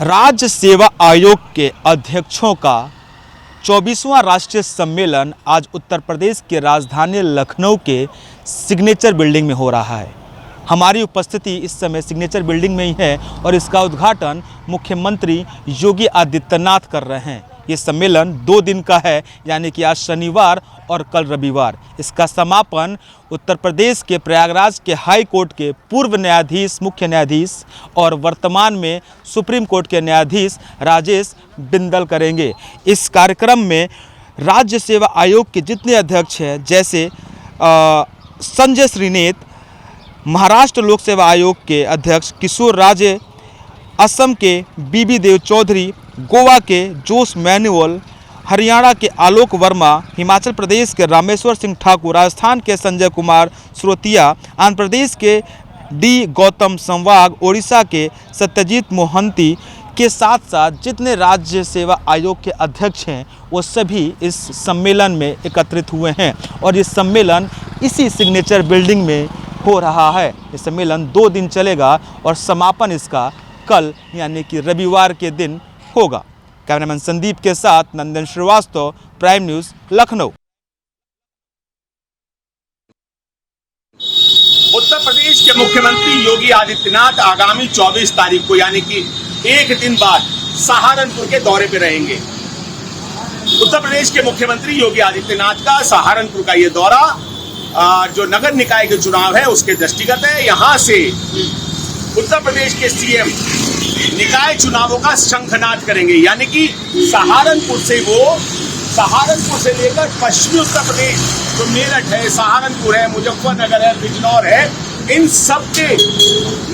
राज्य सेवा आयोग के अध्यक्षों का 24वां राष्ट्रीय सम्मेलन आज उत्तर प्रदेश के राजधानी लखनऊ के सिग्नेचर बिल्डिंग में हो रहा है। हमारी उपस्थिति इस समय सिग्नेचर बिल्डिंग में ही है और इसका उद्घाटन मुख्यमंत्री योगी आदित्यनाथ कर रहे हैं। ये सम्मेलन 2 दिन का है, यानी कि आज शनिवार और कल रविवार। इसका समापन उत्तर प्रदेश के प्रयागराज के हाई कोर्ट के पूर्व न्यायाधीश, मुख्य न्यायाधीश और वर्तमान में सुप्रीम कोर्ट के न्यायाधीश राजेश बिंदल करेंगे। इस कार्यक्रम में राज्य सेवा आयोग के जितने अध्यक्ष हैं, जैसे संजय श्रीनेत, महाराष्ट्र लोक सेवा आयोग के अध्यक्ष किशोर राजे, असम के बीबी देव चौधरी, गोवा के जोश मैनुअल, हरियाणा के आलोक वर्मा, हिमाचल प्रदेश के रामेश्वर सिंह ठाकुर, राजस्थान के संजय कुमार श्रोतिया, आंध्र प्रदेश के डी गौतम संवाग, ओडिशा के सत्यजीत मोहंती के साथ साथ जितने राज्य सेवा आयोग के अध्यक्ष हैं वो सभी इस सम्मेलन में एकत्रित हुए हैं और ये सम्मेलन इसी सिग्नेचर बिल्डिंग में हो रहा है। ये सम्मेलन 2 दिन चलेगा और समापन इसका कल यानी कि रविवार के दिन होगा। कैमरामैन संदीप के साथ नंदन श्रीवास्तव, प्राइम न्यूज़, लखनऊ। उत्तर प्रदेश के मुख्यमंत्री योगी आदित्यनाथ आगामी 24 तारीख को यानी कि एक दिन बाद सहारनपुर के दौरे पे रहेंगे। उत्तर प्रदेश के मुख्यमंत्री योगी आदित्यनाथ का सहारनपुर का ये दौरा जो नगर निकाय के चुनाव है उसके दृष्टिगत है। यहाँ से उत्तर प्रदेश के सीएम निकाय चुनावों का शंखनाद करेंगे, यानी कि सहारनपुर से लेकर पश्चिमी उत्तर प्रदेश जो मेरठ है, सहारनपुर है, मुजफ्फरनगर है, बिजनौर है, इन सब के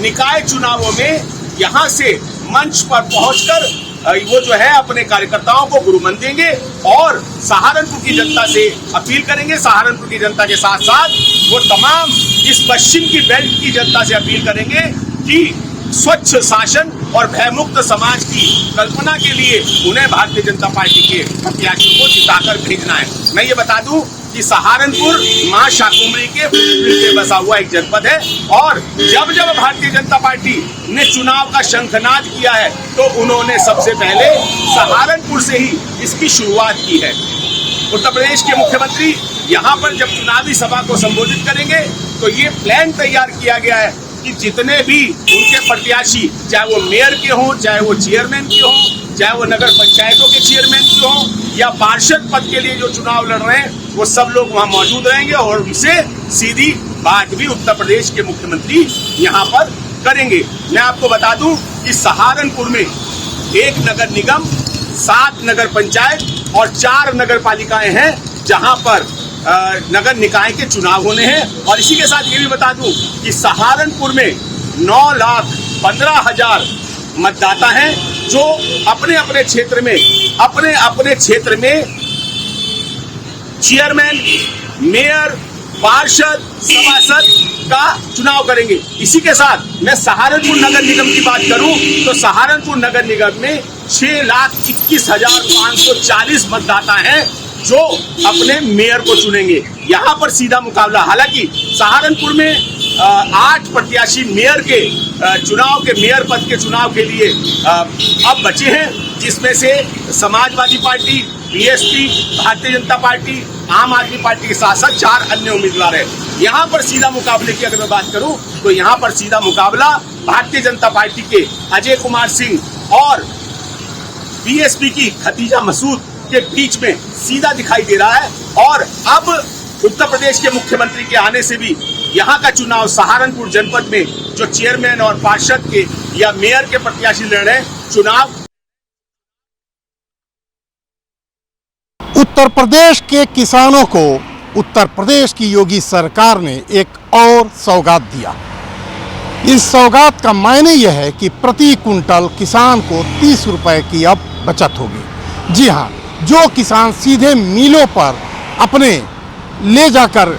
निकाय चुनावों में यहाँ से मंच पर पहुंचकर वो जो है अपने कार्यकर्ताओं को गुरुमन देंगे और सहारनपुर की जनता से अपील करेंगे। सहारनपुर की जनता के साथ साथ वो तमाम इस पश्चिम की बेल्ट की जनता से अपील करेंगे कि स्वच्छ शासन और भयमुक्त समाज की कल्पना के लिए उन्हें भारतीय जनता पार्टी के प्रत्याशी को जिताकर भेजना है। मैं ये बता दूं कि सहारनपुर मां शाकुंभरी के पे बसा हुआ एक जनपद है और जब जब भारतीय जनता पार्टी ने चुनाव का शंखनाद किया है तो उन्होंने सबसे पहले सहारनपुर से ही इसकी शुरुआत की है। उत्तर प्रदेश के मुख्यमंत्री यहाँ पर जब चुनावी सभा को संबोधित करेंगे तो ये प्लान तैयार किया गया है कि जितने भी उनके प्रत्याशी, चाहे वो मेयर के हों, चाहे वो चेयरमैन के हों, चाहे वो नगर पंचायतों के चेयरमैन के हों या पार्षद पद के लिए जो चुनाव लड़ रहे हैं, वो सब लोग वहां मौजूद रहेंगे और उनसे सीधी बात भी उत्तर प्रदेश के मुख्यमंत्री यहाँ पर करेंगे। मैं आपको बता दूं कि सहारनपुर में 1 नगर निगम, 7 नगर पंचायत और 4 नगर पालिकाएं हैं जहां पर नगर निकाय के चुनाव होने हैं। और इसी के साथ ये भी बता दूं कि सहारनपुर में 9,15,000 मतदाता हैं जो अपने अपने क्षेत्र में चेयरमैन, मेयर, पार्षद, सभासद का चुनाव करेंगे। इसी के साथ मैं सहारनपुर नगर निगम की बात करूं तो सहारनपुर नगर निगम में 6,21,540 मतदाता हैं जो अपने मेयर को चुनेंगे। यहाँ पर सीधा मुकाबला, हालांकि सहारनपुर में 8 प्रत्याशी मेयर के मेयर पद के चुनाव के लिए अब बचे हैं, जिसमें से Samajwadi party, BSP, Bharatiya Janata party, आम आदमी पार्टी के साथ साथ 4 अन्य उम्मीदवार हैं। यहाँ पर सीधा मुकाबले की अगर मैं बात करूं तो यहाँ पर सीधा मुकाबला भारतीय जनता पार्टी के अजय कुमार सिंह और बीएसपी की खतीजा मसूद के बीच में सीधा दिखाई दे रहा है। और अब उत्तर प्रदेश के मुख्यमंत्री के आने से भी यहाँ का चुनाव सहारनपुर जनपद में जो चेयरमैन और पार्षद के या मेयर के प्रत्याशी लड़ रहे हैं चुनाव। उत्तर प्रदेश के किसानों को उत्तर प्रदेश की योगी सरकार ने एक और सौगात दिया। इस सौगात का मायने यह है कि प्रति कुंटल किसान को 30 रुपए की अब बचत होगी। जी हाँ, जो किसान सीधे मिलों पर अपने ले जाकर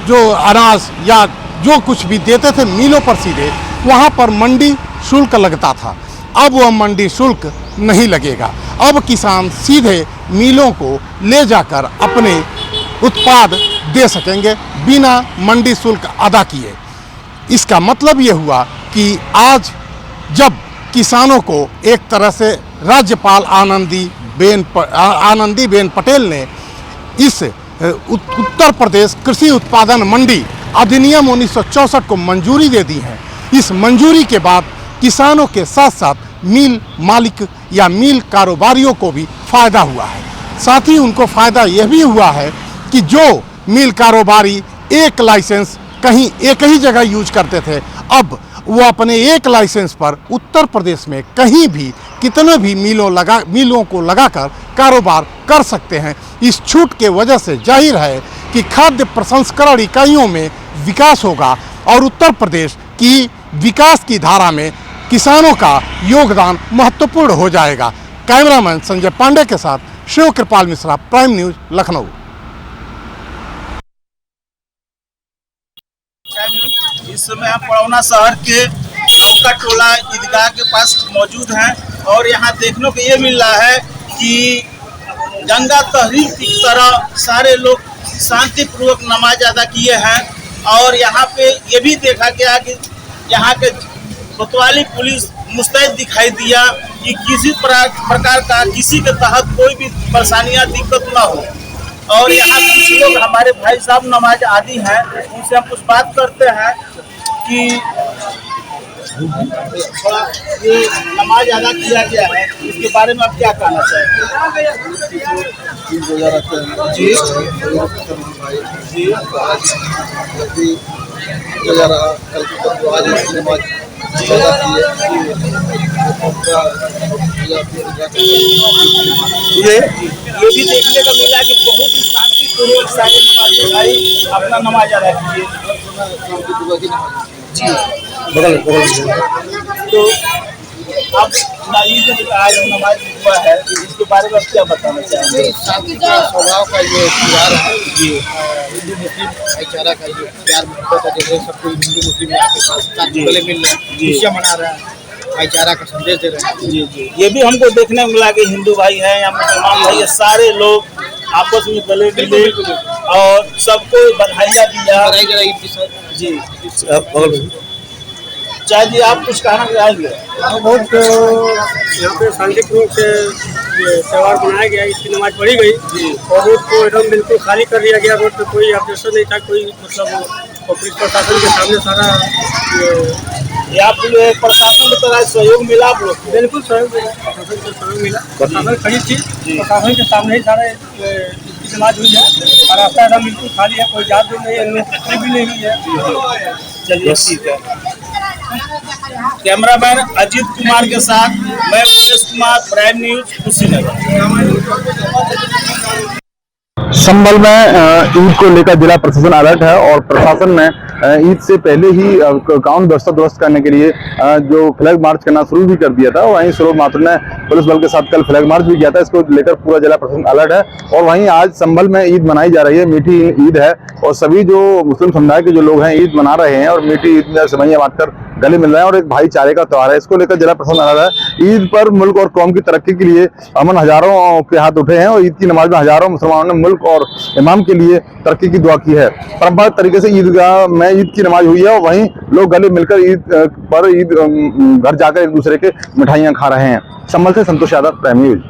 जो अनाज या जो कुछ भी देते थे मिलों पर सीधे, वहाँ पर मंडी शुल्क लगता था, अब वह मंडी शुल्क नहीं लगेगा। अब किसान सीधे मिलों को ले जाकर अपने उत्पाद दे सकेंगे बिना मंडी शुल्क अदा किए। इसका मतलब ये हुआ कि आज जब किसानों को एक तरह से राज्यपाल आनंदीबेन पटेल ने इस उत्तर प्रदेश कृषि उत्पादन मंडी अधिनियम 1964 को मंजूरी दे दी है। इस मंजूरी के बाद किसानों के साथ साथ मिल मालिक या मिल कारोबारियों को भी फायदा हुआ है। साथ ही उनको फायदा यह भी हुआ है कि जो मिल कारोबारी एक लाइसेंस कहीं एक ही जगह यूज करते थे, अब वो अपने एक लाइसेंस पर उत्तर प्रदेश में कहीं भी कितने भी मिलों को लगाकर कारोबार कर सकते हैं। इस छूट के वजह से जाहिर है कि खाद्य प्रसंस्करण इकाइयों में विकास होगा और उत्तर प्रदेश की विकास की धारा में किसानों का योगदान महत्वपूर्ण हो जाएगा। कैमरामैन संजय पांडे के साथ शिव कृपाल मिश्रा, प्राइम न्यूज, लखनऊ। इस समय हम पड़ौना शहर के नौका टोला ईदगाह के पास मौजूद हैं और यहाँ देखने को ये मिल रहा है कि गंगा तहरीर की तरह सारे लोग शांतिपूर्वक नमाज अदा किए हैं। और यहाँ पे ये भी देखा गया कि यहाँ के कोतवाली पुलिस मुस्तैद दिखाई दिया कि किसी प्रकार का किसी के तहत कोई भी परेशानियाँ दिक्कत ना हो। और यहाँ कुछ लोग हमारे भाई साहब नमाज आदी हैं, उनसे हम कुछ बात करते हैं कि थोड़ा ये नमाज अदा किया गया है, इसके बारे में आप क्या कहना चाहेंगे? जी ये भी देखने को मिला कि बहुत ही शांतिपूर्वक सारे नमाजी भाई अपना नमाज अदा किए। जी तो अब आज नमाज हुआ है, इसके बारे में आप क्या बताना चाहेंगे? शांति का स्वभाव का ये त्योहार है। जी हिंदू मुस्लिम भाईचारा का ये प्यार मोहब्बत है। जैसे सब कोई हिंदू मुस्लिम यहाँ पे साथ गले मिल रहे हैं, खुशियाँ मना रहे हैं, भाईचारा का संदेश दे रहे हैं। जी ये भी हमको देखने को मिला कि हिंदू भाई हैं या मुसलमान भाई है, सारे लोग आपस में गले मिले और सबको बधाइयाँ दिया। जी चाहे जी आप कुछ कहना चाहेंगे? बहुत यहाँ पे शांतिपूर्वक से त्यौहार मनाया गया, इसकी नमाज पढ़ी गई और रोड को एकदम बिल्कुल खाली कर दिया गया। रोड पे कोई ऑब्जेक्शन नहीं था, कोई मतलब पुलिस प्रशासन के सामने सारा ये आप प्रशासन की तरह सहयोग मिला आप लोग? बिल्कुल सहयोग मिला, प्रशासन से सहयोग मिला। प्रशासन खड़ी थी, प्रशासन के सामने ही सारा इसकी नमाज हुई है और रास्ता एकदम बिल्कुल खाली है, कोई जात भी नहीं है, इनमें भी नहीं हुई है। चलिए ठीक है। कैमरामैन अजीत कुमार के साथ मैं उमेश कुमार, प्राइम न्यूज, कुशीनगर। संभल में ईद को लेकर जिला प्रशासन अलर्ट है और प्रशासन ने ईद से पहले ही कानून व्यवस्था दुरुस्त करने के लिए जो फ्लैग मार्च करना शुरू भी कर दिया था। वहीं स्वरूप माथुर ने पुलिस बल के साथ कल फ्लैग मार्च भी किया था। इसको लेकर पूरा जिला प्रशासन अलर्ट है। और वहीं आज संभल में ईद मनाई जा रही है, मीठी ईद है और सभी जो मुस्लिम समुदाय के जो लोग हैं ईद मना रहे हैं और मीठी ईद में सेवइयां बांटकर गले मिल रहे हैं और एक भाईचारे का त्योहार है। इसको लेकर जिला प्रशासन अलर्ट है। ईद पर मुल्क और कौम की तरक्की के लिए अमन हजारों के हाथ उठे हैं और ईद की नमाज में हजारों मुसलमानों ने मुल्क और इमाम के लिए तरक्की की दुआ की है। परंपरागत तरीके से ईदगाह में ईद की नमाज हुई है और वहीं लोग गले मिलकर ईद घर जाकर एक दूसरे के मिठाइयां खा रहे हैं। संभल से संतोष यादव, प्राइम न्यूज।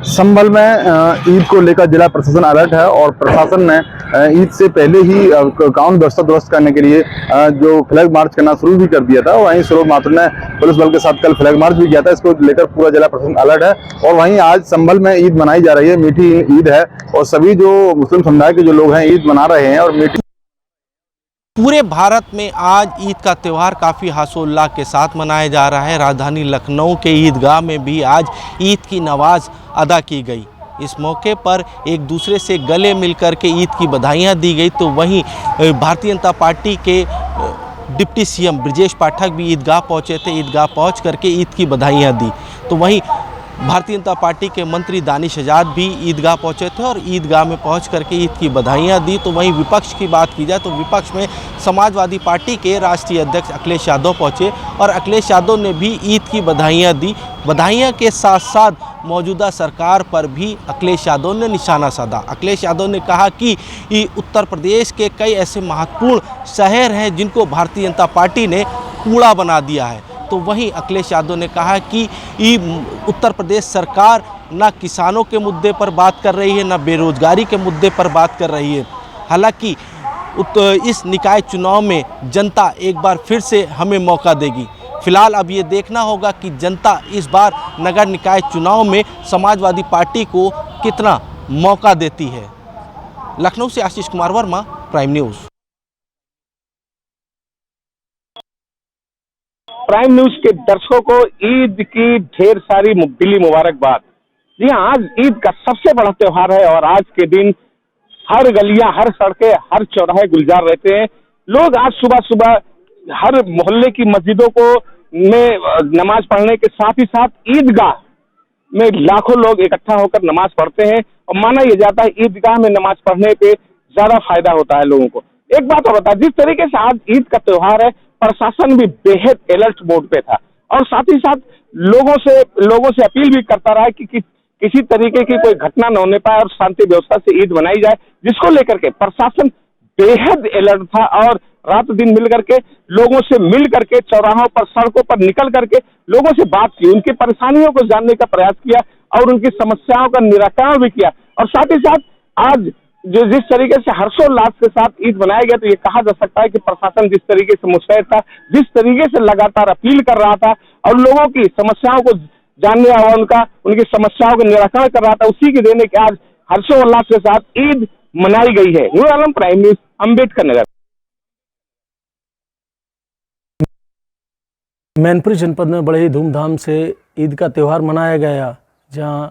संभल में ईद को लेकर जिला प्रशासन अलर्ट है और प्रशासन ने ईद से पहले ही कानून व्यवस्था दुरुस्त करने के लिए जो फ्लैग मार्च करना शुरू भी कर दिया था। वहीं स्वरूप माथुर ने पुलिस बल के साथ कल फ्लैग मार्च भी किया था। इसको लेकर पूरा जिला प्रशासन अलर्ट है। और वहीं आज संभल में ईद मनाई जा रही है, मीठी ईद है और सभी जो मुस्लिम समुदाय के जो लोग हैं ईद मना रहे हैं और मीठी। पूरे भारत में आज ईद का त्यौहार काफ़ी हर्षोल्लास के साथ मनाया जा रहा है। राजधानी लखनऊ के ईदगाह में भी आज ईद की नमाज अदा की गई। इस मौके पर एक दूसरे से गले मिलकर के ईद की बधाइयाँ दी गई। तो वहीं भारतीय जनता पार्टी के डिप्टी सीएम ब्रजेश पाठक भी ईदगाह पहुँचे थे। ईदगाह पहुँच करके ईद की बधाइयाँ दी। तो वहीं भारतीय जनता पार्टी के मंत्री दानिश आज़ाद भी ईदगाह पहुंचे थे और ईदगाह में पहुंच करके ईद की बधाइयां दी। तो वहीं विपक्ष की बात की जाए तो विपक्ष में समाजवादी पार्टी के राष्ट्रीय अध्यक्ष अखिलेश यादव पहुंचे और अखिलेश यादव ने भी ईद की बधाइयां दी। बधाइयां के साथ साथ मौजूदा सरकार पर भी अखिलेश यादव ने निशाना साधा। अखिलेश यादव ने कहा कि उत्तर प्रदेश के कई ऐसे महत्वपूर्ण शहर हैं जिनको भारतीय जनता पार्टी ने कूड़ा बना दिया है। तो वहीं अखिलेश यादव ने कहा कि उत्तर प्रदेश सरकार ना किसानों के मुद्दे पर बात कर रही है, ना बेरोजगारी के मुद्दे पर बात कर रही है। हालांकि इस निकाय चुनाव में जनता एक बार फिर से हमें मौका देगी। फिलहाल अब ये देखना होगा कि जनता इस बार नगर निकाय चुनाव में समाजवादी पार्टी को कितना मौका देती है। लखनऊ से Ashish Kumar Verma, prime news. Prime news के दर्शकों को ईद की ढेर सारी दिली मुबारकबाद। जी हाँ, आज ईद का सबसे बड़ा त्योहार है और आज के दिन हर गलियां, हर सड़कें, हर चौराहे गुलजार रहते हैं। लोग आज सुबह सुबह हर मोहल्ले की मस्जिदों को में नमाज पढ़ने के साथ ही साथ ईदगाह में लाखों लोग इकट्ठा होकर नमाज पढ़ते हैं और माना यह जाता है ईदगाह में नमाज पढ़ने पे ज्यादा फायदा होता है लोगों को। एक बात और बता, जिस तरीके से आज ईद का त्योहार है, प्रशासन भी बेहद अलर्ट मोड पे था और साथ ही साथ लोगों से अपील भी करता रहा कि किसी तरीके की कोई घटना न होने पाए और शांति व्यवस्था से ईद मनाई जाए, जिसको लेकर के प्रशासन बेहद अलर्ट था और रात दिन मिल करके लोगों से मिल करके चौराहों पर, सड़कों पर निकल करके लोगों से बात की, उनकी परेशानियों को जानने का प्रयास किया और उनकी समस्याओं का निराकरण भी किया। और साथ ही साथ आज जिस तरीके से हर्षोल्लास के साथ ईद मनाया गया, तो ये कहा जा सकता है कि प्रशासन जिस तरीके से मुस्तैद था, जिस तरीके से लगातार अपील कर रहा था और लोगों की समस्याओं को जानने और उनकी समस्याओं का निराकरण कर रहा था, उसी की देन के आज हर्षोल्लास के साथ ईद मनाई गई है। Noor Alam, prime news, Ambedkar Nagar. मैनपुरी जनपद में बड़े ही धूमधाम से ईद का त्यौहार मनाया गया, जहां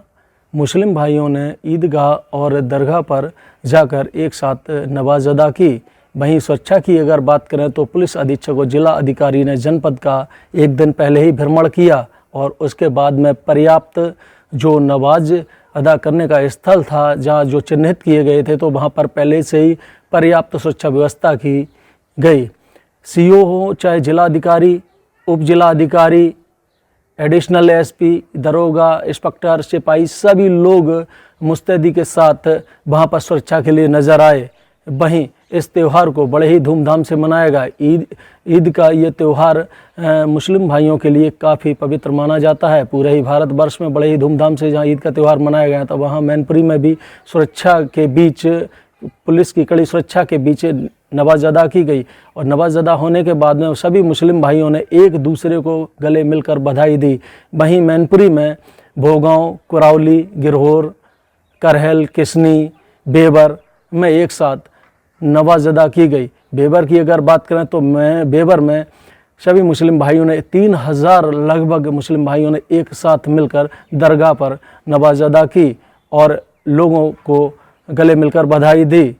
मुस्लिम भाइयों ने ईदगाह और दरगाह पर जाकर एक साथ नमाज अदा की। वहीं सुरक्षा की अगर बात करें तो पुलिस अधीक्षक और जिला अधिकारी ने जनपद का एक दिन पहले ही भ्रमण किया और उसके बाद में पर्याप्त जो नमाज अदा करने का स्थल था, जहां जो चिन्हित किए गए थे, तो वहां पर पहले से ही पर्याप्त सुरक्षा व्यवस्था की गई। सीओ हो चाहे जिला अधिकारी, उप जिला अधिकारी, एडिशनल एसपी, दरोगा, इंस्पेक्टर, सिपाही, सभी लोग मुस्तैदी के साथ वहां पर सुरक्षा के लिए नज़र आए। वहीं इस त्यौहार को बड़े ही धूमधाम से मनाया गया। ईद का ये त्यौहार मुस्लिम भाइयों के लिए काफ़ी पवित्र माना जाता है। पूरे ही भारतवर्ष में बड़े ही धूमधाम से जहाँ ईद का त्यौहार मनाया गया, तो वहाँ मैनपुरी में भी सुरक्षा के बीच, पुलिस की कड़ी सुरक्षा के बीच नमाज अदा की गई और नमाज अदा होने के बाद में सभी मुस्लिम भाइयों ने एक दूसरे को गले मिलकर बधाई दी। वहीं मैनपुरी में भोगांव, कुरावली, गिरहोर, करहल, किसनी, बेबर में एक साथ नमाज अदा की गई। बेबर की अगर बात करें तो बेबर में सभी मुस्लिम भाइयों ने 3000 लगभग मुस्लिम भाइयों ने एक साथ मिलकर दरगाह पर नमाज अदा की और लोगों को गले मिलकर बधाई दी।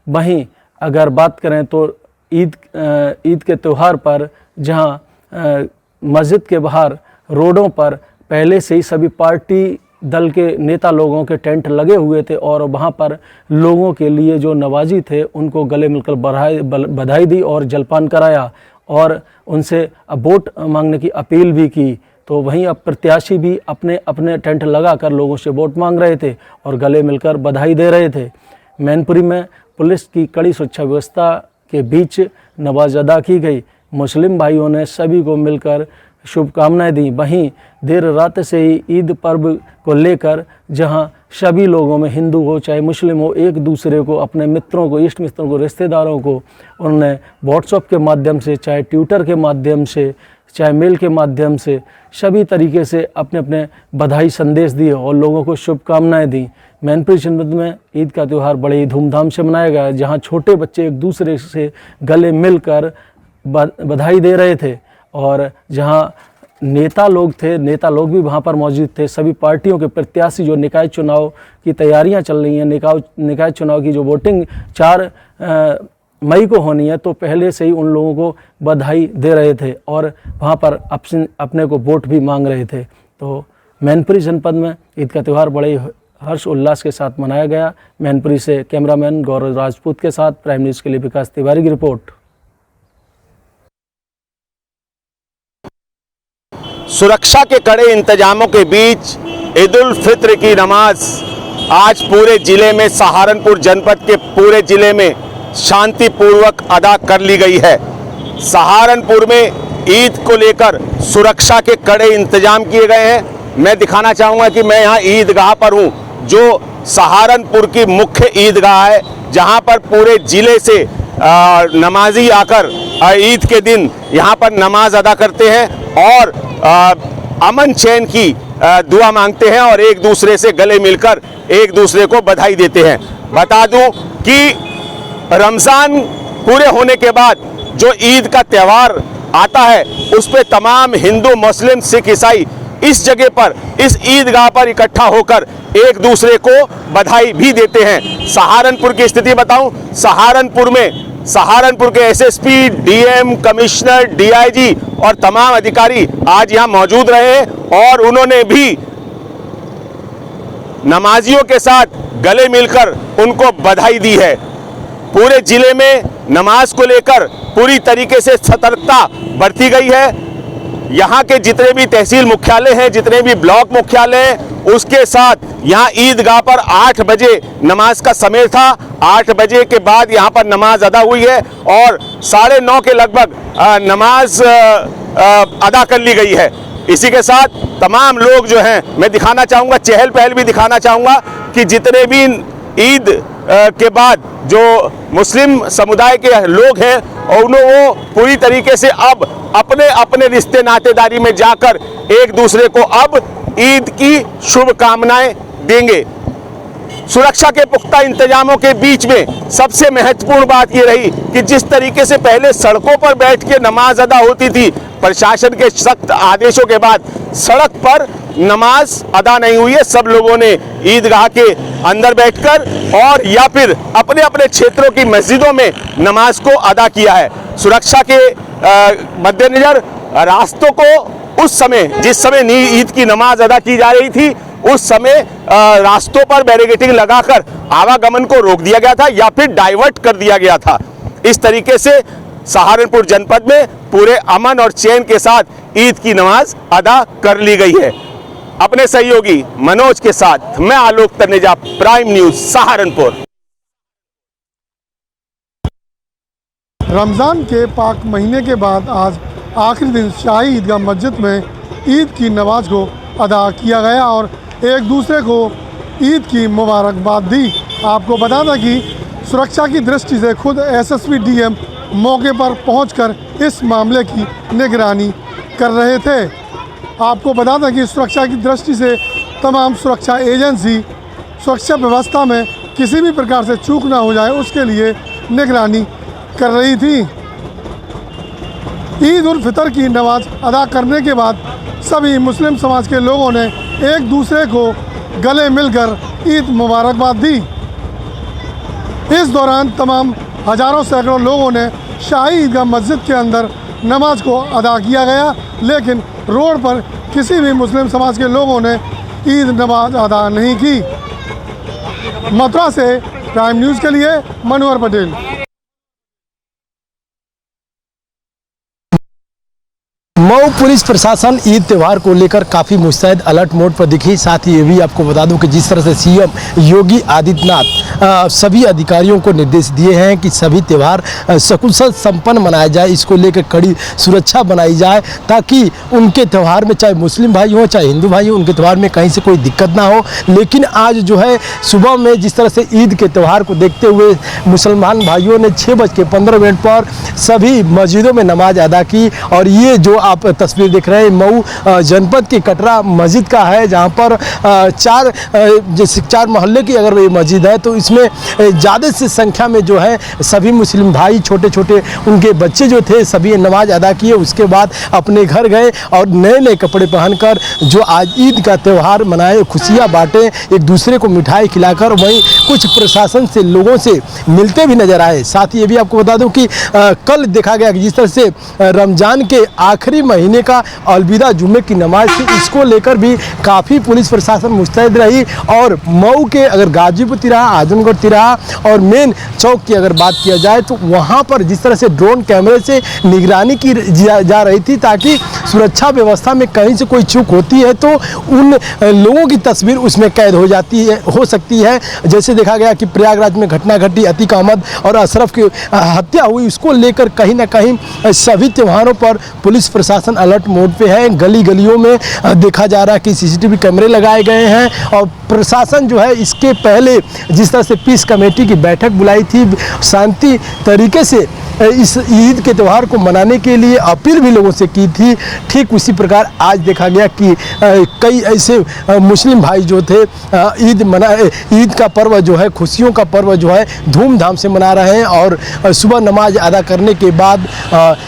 वहीं अगर बात करें तो ईद के त्यौहार पर जहां मस्जिद के बाहर रोडों पर पहले से ही सभी पार्टी दल के नेता लोगों के टेंट लगे हुए थे और वहां पर लोगों के लिए जो नवाजी थे उनको गले मिलकर बधाई दी और जलपान कराया और उनसे वोट मांगने की अपील भी की। तो वहीं अब प्रत्याशी भी अपने अपने टेंट लगाकर लोगों से वोट मांग रहे थे और गले मिलकर बधाई दे रहे थे। मैनपुरी में पुलिस की कड़ी सुरक्षा व्यवस्था के बीच नमाज अदा की गई। मुस्लिम भाइयों ने सभी को मिलकर शुभकामनाएं दी। वहीं देर रात से ही ईद पर्व को लेकर जहां सभी लोगों में, हिंदू हो चाहे मुस्लिम हो, एक दूसरे को, अपने मित्रों को, इष्ट मित्रों को, रिश्तेदारों को उन्होंने व्हाट्सएप के माध्यम से, चाहे ट्विटर के माध्यम से, चाहे मेल के माध्यम से, सभी तरीके से अपने अपने बधाई संदेश दिए और लोगों को शुभकामनाएं दी। मैनपुरी जनपद में ईद का त्यौहार बड़े ही धूमधाम से मनाया गया, जहां छोटे बच्चे एक दूसरे से गले मिलकर बधाई दे रहे थे और जहां नेता लोग थे, नेता लोग भी वहां पर मौजूद थे। सभी पार्टियों के प्रत्याशी जो निकाय चुनाव की तैयारियां चल रही हैं, निकाय चुनाव की जो वोटिंग 4 मई को होनी है, तो पहले से ही उन लोगों को बधाई दे रहे थे और वहां पर अपने को वोट भी मांग रहे थे। तो मैनपुरी जनपद में ईद का त्यौहार बड़े हर्ष उल्लास के साथ मनाया गया। मैनपुरी से कैमरामैन गौरव राजपूत के साथ प्राइम न्यूज़ के लिए विकास तिवारी की रिपोर्ट। सुरक्षा के कड़े इंतजामों के बीच ईद उल फित्र की नमाज आज पूरे जिले में, सहारनपुर जनपद के पूरे जिले में शांतिपूर्वक अदा कर ली गई है। सहारनपुर में ईद को लेकर सुरक्षा के कड़े इंतजाम किए गए हैं। मैं दिखाना चाहूँगा कि मैं यहाँ ईदगाह पर हूँ, जो सहारनपुर की मुख्य ईदगाह है, जहाँ पर पूरे जिले से नमाजी आकर ईद के दिन यहाँ पर नमाज अदा करते हैं और अमन चैन की दुआ मांगते हैं और एक दूसरे से गले मिलकर एक दूसरे को बधाई देते हैं। बता दूं कि रमज़ान पूरे होने के बाद जो ईद का त्यौहार आता है, उस पे तमाम हिंदू, मुस्लिम, सिख, ईसाई इस जगह पर, इस ईदगाह पर इकट्ठा होकर एक दूसरे को बधाई भी देते हैं। सहारनपुर की स्थिति बताऊं, सहारनपुर के एसएसपी, डीएम, कमिश्नर, डीआईजी और तमाम अधिकारी आज यहाँ मौजूद रहे और उन्होंने भी नमाजियों के साथ गले मिलकर उनको बधाई दी है। पूरे जिले में नमाज को लेकर पूरी तरीके से सतर्कता बरती गई है। यहाँ के जितने भी तहसील मुख्यालय हैं, जितने भी ब्लॉक मुख्यालय हैं, उसके साथ यहाँ ईदगाह पर 8 बजे नमाज का समय था। 8 बजे के बाद यहाँ पर नमाज अदा हुई है और 9:30 के लगभग नमाज अदा कर ली गई है। इसी के साथ तमाम लोग जो हैं, मैं दिखाना चाहूँगा, चहल पहल भी दिखाना चाहूँगा कि जितने भी ईद के बाद जो मुस्लिम समुदाय के लोग हैं, और वो पूरी तरीके से अब अपने अपने रिश्ते नातेदारी में जाकर एक दूसरे को अब ईद की शुभकामनाएं देंगे। सुरक्षा के पुख्ता इंतजामों के बीच में सबसे महत्वपूर्ण बात ये रही कि जिस तरीके से पहले सड़कों पर बैठ के नमाज अदा होती थी, प्रशासन के सख्त आदेशों के बाद सड़क पर नमाज अदा नहीं हुई है। सब लोगों ने ईदगाह के अंदर बैठकर और या फिर अपने अपने क्षेत्रों की मस्जिदों में नमाज को अदा किया है। सुरक्षा के मद्देनजर रास्तों को उस समय, जिस समय ईद की नमाज अदा की जा रही थी, उस समय रास्तों पर बैरिकेडिंग लगाकर आवागमन को रोक दिया गया था या फिर डाइवर्ट कर दिया गया था। इस तरीके से सहारनपुर जनपद में पूरे अमन और चैन के साथ ईद की नमाज अदा कर ली गई है। अपने सहयोगी मनोज के साथ मैं आलोक तनेजा, प्राइम न्यूज सहारनपुर। रमज़ान के पाक महीने के बाद आज आखिरी दिन शाही ईदगाह मस्जिद में ईद की नमाज को अदा किया गया और एक दूसरे को ईद की मुबारकबाद दी। आपको बता दें कि सुरक्षा की दृष्टि से खुद एसएसपी, डीएम मौके पर पहुंचकर इस मामले की निगरानी कर रहे थे। आपको बता दें कि सुरक्षा की दृष्टि से तमाम सुरक्षा एजेंसी सुरक्षा व्यवस्था में किसी भी प्रकार से चूक ना हो जाए, उसके लिए निगरानी कर रही थी। ईद उल फितर की नमाज अदा करने के बाद सभी मुस्लिम समाज के लोगों ने एक दूसरे को गले मिलकर ईद मुबारकबाद दी। इस दौरान तमाम हजारों सैकड़ों लोगों ने शाही ईदगाह मस्जिद के अंदर नमाज को अदा किया गया, लेकिन रोड पर किसी भी मुस्लिम समाज के लोगों ने ईद नमाज अदा नहीं की। मथुरा से प्राइम न्यूज़ के लिए मनोहर पटेल। मऊ पुलिस प्रशासन ईद त्यौहार को लेकर काफ़ी मुस्तैद अलर्ट मोड पर दिखी। साथ ही ये भी आपको बता दूं कि जिस तरह से सीएम योगी आदित्यनाथ सभी अधिकारियों को निर्देश दिए हैं कि सभी त्यौहार सकुशल संपन्न मनाया जाए, इसको लेकर कड़ी सुरक्षा बनाई जाए ताकि उनके त्यौहार में चाहे मुस्लिम भाई हों चाहे हिंदू भाई हों, उनके त्यौहार में कहीं से कोई दिक्कत ना हो। लेकिन आज जो है सुबह में जिस तरह से ईद के त्यौहार को देखते हुए मुसलमान भाइयों ने 6:15 पर सभी मस्जिदों में नमाज अदा की। और ये जो आप तस्वीर देख रहे हैं मऊ जनपद के कटरा मस्जिद का है, जहाँ पर चार मोहल्ले की अगर ये मस्जिद है तो इसमें ज़्यादा से संख्या में जो है सभी मुस्लिम भाई, छोटे छोटे उनके बच्चे जो थे सभी नमाज अदा किए। उसके बाद अपने घर गए और नए नए कपड़े पहनकर जो आज ईद का त्यौहार मनाए, खुशियाँ बांटे, एक दूसरे को मिठाई खिलाकर। वहीं कुछ प्रशासन से लोगों से मिलते भी नजर आए। साथ ही ये भी आपको बता दूं कि कल देखा गया कि जिस तरह से रमज़ान के आखिरी आखिरी महीने का अलविदा जुम्मे की नमाज थी, इसको लेकर भी काफ़ी पुलिस प्रशासन मुस्तैद रही। और मऊ के अगर गाजीपुर तिराहा, आजमगढ़ तिराहा और मेन चौक की अगर बात किया जाए तो वहाँ पर जिस तरह से ड्रोन कैमरे से निगरानी की जा रही थी ताकि सुरक्षा व्यवस्था में कहीं से कोई चूक होती है तो उन लोगों की तस्वीर उसमें कैद हो जाती है, हो सकती है। जैसे देखा गया कि प्रयागराज में घटना घटी, अतीक अहमद और अशरफ की हत्या हुई, उसको लेकर कहीं ना कहीं सभी त्योहारों पर पुलिस प्रशासन अलर्ट मोड पे है। गली गलियों में देखा जा रहा है कि सीसीटीवी कैमरे लगाए गए हैं और प्रशासन जो है इसके पहले जिस तरह से पीस कमेटी की बैठक बुलाई थी, शांति तरीके से इस ईद के त्यौहार को मनाने के लिए अपील भी लोगों से की थी, ठीक उसी प्रकार आज देखा गया कि कई ऐसे मुस्लिम भाई जो थे ईद का पर्व जो है, खुशियों का पर्व जो है धूमधाम से मना रहे हैं और सुबह नमाज अदा करने के बाद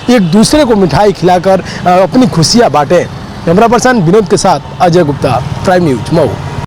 एक दूसरे को मिठाई खिलाकर अपनी खुशियां बांटें। कैमरा पर्सन विनोद के साथ अजय गुप्ता, प्राइम न्यूज मऊ।